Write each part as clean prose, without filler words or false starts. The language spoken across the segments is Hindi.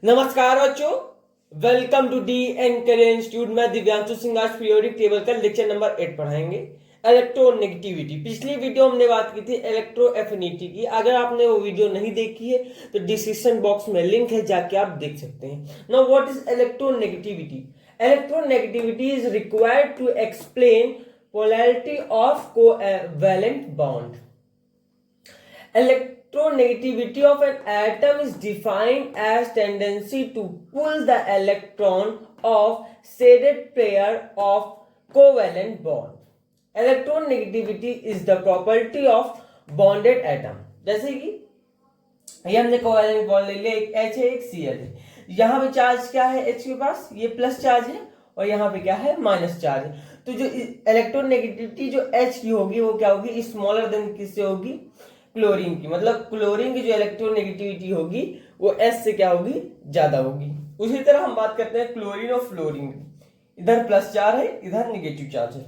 नमस्कार बच्चों, welcome to D N career institute. मैं दिव्यांशु सिंह आज पीरियोडिक टेबल का लेक्चर नंबर 8 पढ़ाएंगे। इलेक्ट्रोनेगेटिविटी। पिछली वीडियो हमने बात की थी इलेक्ट्रो एफिनिटी की। अगर आपने वो वीडियो नहीं देखी है तो डिस्क्रिप्शन बॉक्स में लिंक है, जाके आप देख सकते हैं। Now what is electronegativity? Electronegativity is required to explain polarity of covalent bond. Electronegativity of an atom is defined as tendency to pull the electron of shaded pair of covalent bond. Electronegativity is the property of bonded atom. जैसे कि ये हमने कोवैलेंट बॉन्ड ले लिया, एक H है एक Cl है। यहाँ पे चार्ज क्या है H के पास? ये प्लस चार्ज है और यहाँ पे क्या है? माइनस चार्ज है। तो जो इलेक्ट्रोनेगेटिविटी जो H की होगी वो क्या होगी? स्मॉलर देन किससे होगी? क्लोरीन की। मतलब क्लोरीन की जो इलेक्ट्रोनेगेटिविटी होगी वो S से क्या होगी? ज्यादा होगी। उसी तरह हम बात करते हैं क्लोरीन और फ्लोरीन की। इधर प्लस चार्ज है, इधर नेगेटिव चार्ज है।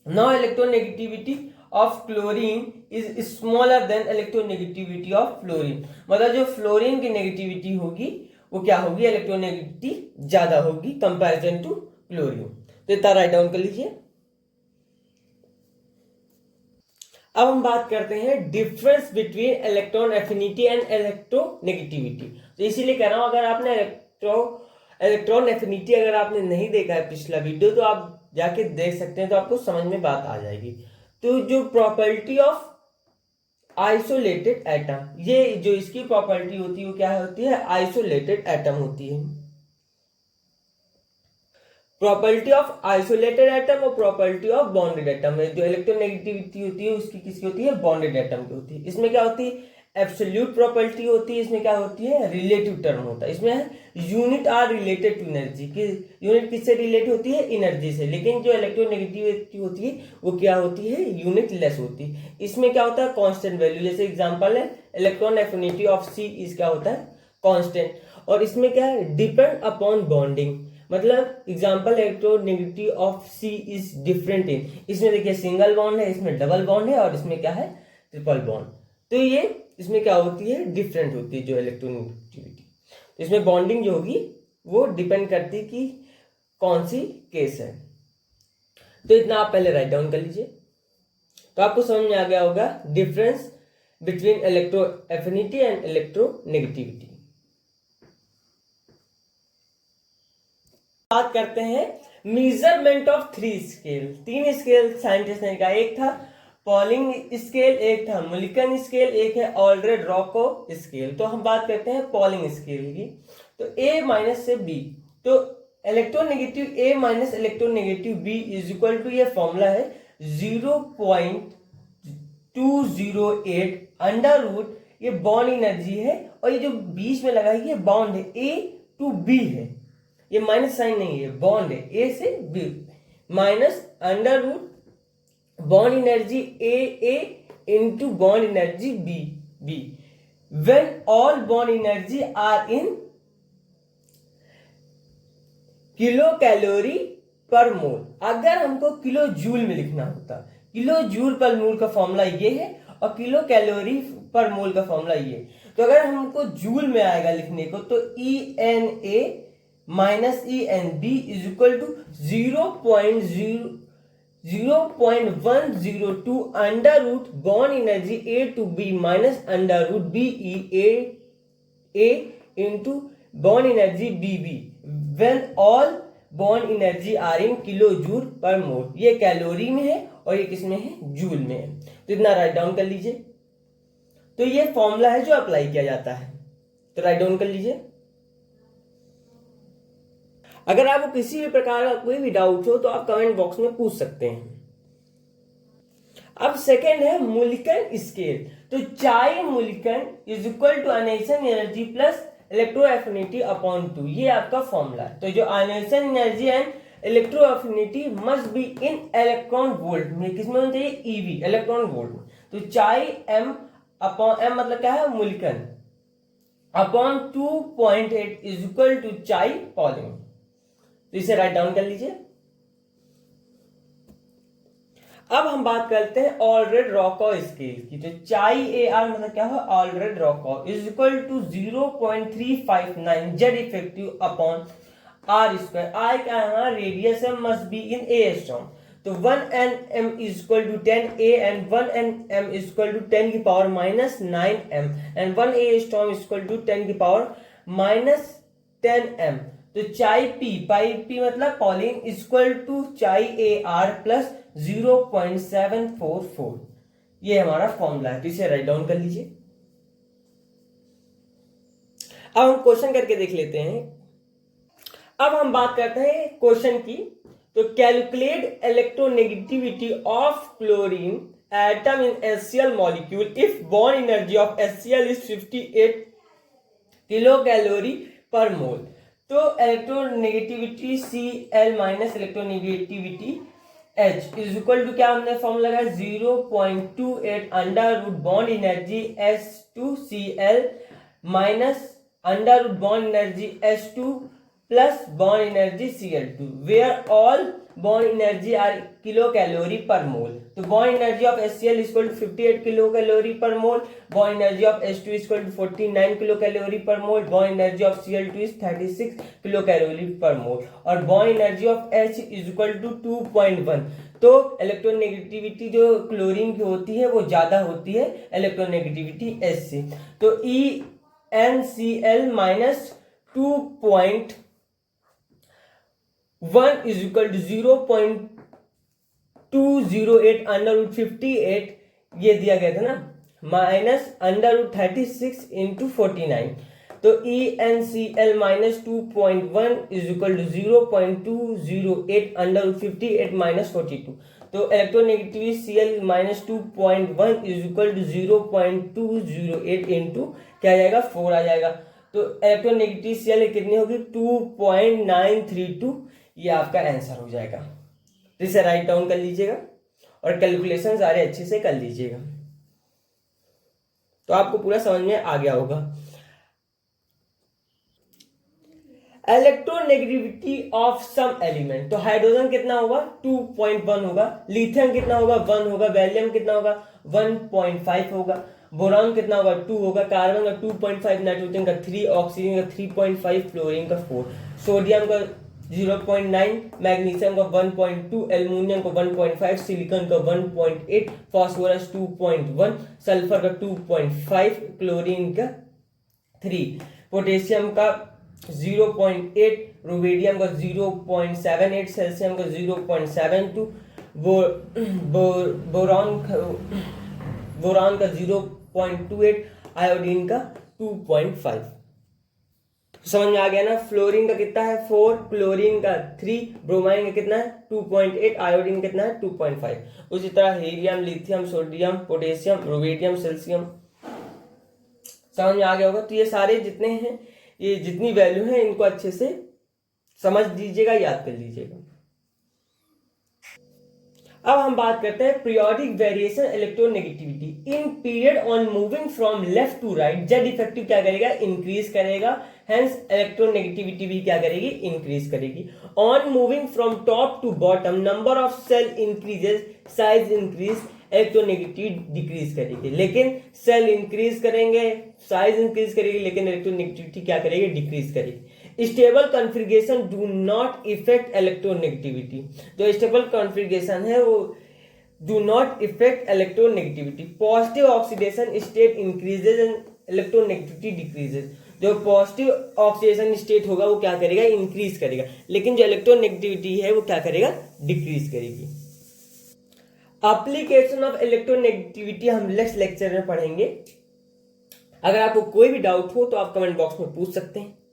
Now electronegativity of chlorine is smaller than electronegativity of fluorine. मतलब जो फ्लोरीन की नेगेटिविटी होगी वो क्या होगी? इलेक्ट्रोनेगेटिविटी ज्यादा होगी कंपैरिजन टू क्लोरीन। तो इतना राइट डाउन कर लीजिए। अब हम बात करते हैं difference between electron affinity and electronegativity. तो इसीलिए कह रहा हूं, अगर आपने इलेक्ट्रॉन एफिनिटी अगर आपने नहीं देखा है पिछला वीडियो तो आप जाके देख सकते हैं, तो आपको समझ में बात आ जाएगी। तो जो प्रॉपर्टी ऑफ आइसोलेटेड एटम, ये जो इसकी प्रॉपर्टी होती है वो क्या होती है? आइसोलेटेड एटम होती है। प्रॉपर्टी ऑफ आइसोलेटेड एटम और प्रॉपर्टी ऑफ बॉन्डेड एटम में जो इलेक्ट्रोनेगेटिविटी होती है उसकी किसकी होती है? बॉन्डेड एटम की होती है। इसमें क्या होती है? एब्सोल्यूट प्रॉपर्टी होती है। इसमें क्या होती है? रिलेटिव टर्म होता है। इसमें unit are related to energy की। यूनिट किससे रिलेट होती है? एनर्जी से। लेकिन जो इलेक्ट्रोनेगेटिविटी होती है वो क्या होती है? यूनिट लेस होती है। इसमें क्या होता है? Constant value. जैसे एग्जांपल है electron affinity of C is क्या होता है? कांस्टेंट। और इसमें क्या है? Depend upon bonding. मतलब example electronegativity of C is different in. इसमें देखिए सिंगल बॉन्ड है, इसमें डबल बॉन्ड है और इसमें क्या है? Triple bond. तो ये इसमें क्या होती है? डिफरेंट होती है जो इलेक्ट्रोनेगेटिविटी। तो इसमें बॉन्डिंग जो होगी वो डिपेंड करती है कि कौन सी केस है। तो इतना आप पहले राइट डाउन कर लीजिए, तो आपको समझ में आ गया होगा difference between electro affinity and electronegativity. बात करते हैं measurement of 3 scale. 3 scale scientist ने कहा, एक था पॉलिंग स्केल, एक था मुलिकन स्केल, एक है ऑल्ड्रेड रॉको स्केल। तो हम बात करते हैं पॉलिंग स्केल की। तो A माइनस से B, तो electronegative A minus electronegative B is equal to, ये फॉर्मूला है 0.208 अंडर रूट, ये बॉन्ड एनर्जी है और ये जो बीच में लगा है ये बॉन्ड है, A टू B है। ये माइनस साइन नहीं है, बॉन्ड है ए से B, minus under root bond energy A into bond energy B when all bond energy are in kilo calorie per mole. अगर हमको किलो जूल में लिखना होता, किलो जूल पर मोल का फॉर्मूला ये है और किलो कैलोरी पर मोल का फॉर्मूला ये। तो अगर हमको जूल में आएगा लिखने को तो ENA minus ENB is equal to 0.0102 under root bond energy A to B minus under root BE A into bond energy BB when all bond energy are in kilo joule per mole. ये कैलोरी में है और ये किसमें है? जूल में है। तो इतना राइट डाउन कर लीजिए। तो ये फॉर्मूला है जो अप्लाई किया जाता है, तो राइट डाउन कर लीजिए। अगर आपको किसी भी प्रकार का कोई भी डाउट हो तो आप कमेंट बॉक्स में पूछ सकते हैं। अब सेकेंड है मुलिकन स्केल। तो chi Mulliken is equal to ionisation energy plus electro affinity upon 2, ये आपका फॉर्मूला है। तो जो ionisation energy and electro affinity must be in electron volt में, किसमें होना चाहिए? EV, इलेक्ट्रॉन वोल्ट में। तो चाई M अपॉन M मतलब क्या है? Mulliken upon 2.8 is equal to chi Pauling. तो इसे राइट डाउन कर लीजिए। अब हम बात करते हैं ऑलरेड-रॉकॉ स्केल की। तो चाई ए आर मतलब क्या है, Allred Rochow is equal to 0.359 Z effective upon R square. R क्या है हमारा रेडियस है, must be in angstrom. तो 1 nm is equal to 10 a and 1 nm is equal to 10 की power minus 9m and 1 a angstrom is equal to 10 की पावर माइनस 10m। तो चाई पी मतलब पॉलिंग इक्वल टू चाई ए आर प्लस 0.744। ये हमारा फॉर्मूला है, तो इसे राइट डाउन कर लीजिए। अब हम क्वेश्चन करके देख लेते हैं। अब हम बात करते हैं क्वेश्चन की। तो calculate electronegativity of chlorine atom in HCl molecule if bond energy of HCl is 58 kilo calorie per mole. तो electronegativity Cl minus electronegativity H is equal to क्या हमने फॉर्मूला लगाया 0.28 under root bond energy H2Cl minus under root bond energy H2 plus bond energy Cl2 where all bond energy are kilo calorie per mole. तो bond energy of HCl is equal to 58 kilo calorie per mole, bond energy of H2 is equal to 49 kilo calorie per mole, bond energy of Cl2 is 36 kilo calorie per mole और bond energy of H is equal to 2.1। तो इलेक्ट्रोनेगेटिविटी जो क्लोरीन की होती है वो ज्यादा होती है इलेक्ट्रोनेगेटिविटी H से। तो EnCl minus 2.1 is equal to 0.208 under root 58 ये दिया गया था ना, माइनस अंडर रूट 36 इंटू 49। तो EnCl minus 2.1 is equal to 0.208 under root 58 minus 42। तो electronegativity Cl minus 2.1 is equal to 0.208 into क्या आ जाएगा 4 आ जाएगा। तो इलेक्ट्रोनेगेटिविटी Cl कितनी होगी 2.932। ये आपका आंसर हो जाएगा। तो इसे राइट डाउन कर लीजिएगा और कैलकुलेशन सारे अच्छे से कर लीजिएगा, तो आपको पूरा समझ में आ गया होगा। Electronegativity of some element. तो हाइड्रोजन कितना होगा 2.1 होगा, लिथियम कितना होगा 1 होगा, वैलियम कितना होगा 1.5 होगा, बोरॉन कितना होगा 2 होगा, कार्बन का 2.5, नाइट्रोजन का 3, ऑक्सीजन का 3.5, फ्लोरीन का 4, सोडियम का 0.9, मैग्नीशियम का 1.2, एल्युमिनियम का 1.5, सिलिकॉन का 1.8, फास्फोरस 2.1, सल्फर का 2.5, क्लोरीन का 3, पोटेशियम का 0.8, रुबेडियम का 0.78, सेल्सियम का 0.72, बोरान का 0.28, आयोडीन का 2.5। समझ में आ गया ना। फ्लोरीन का कितना है 4, क्लोरीन का 3, ब्रोमाइन का कितना है 2.8, आयोडीन कितना है 2.5। उसी तरह helium, lithium, sodium, potassium, rubidium, caesium. समझ में आ गया होगा। तो ये सारे जितने हैं, ये जितनी वैल्यू है इनको अच्छे से समझ लीजिएगा, याद कर लीजिएगा। अब हम बात करते हैं periodic variation electronegativity in period on moving from left to right. Z effective क्या करेगा इंक्रीज करेगा, हेंस इलेक्ट्रोनेगेटिविटी भी क्या करेगी इंक्रीज करेगी। On moving from top to bottom number of shell increases, size increase, electronegativity decrease करेगी। लेकिन सेल इंक्रीज करेंगे, साइज इंक्रीज करेगी, लेकिन इलेक्ट्रोनेगेटिविटी क्या करेगी डिक्रीज करेगी। Stable configuration do not effect electronegativity. जो स्टेबल कॉन्फ़िगरेशन है वो do not effect electronegativity. Positive oxidation state increases and electronegativity decreases. जो पॉजिटिव ऑक्सीडेशन स्टेट होगा वो क्या करेगा इंक्रीज करेगा, लेकिन जो इलेक्ट्रोनेगेटिविटी है वो क्या करेगा डिक्रीज करेगी। एप्लीकेशन ऑफ इलेक्ट्रोनेगेटिविटी हम नेक्स्ट लेक्चर में पढ़ेंगे। अगर आपको कोई भी डाउट हो तो आप कमेंट बॉक्स में पूछ सकते हैं।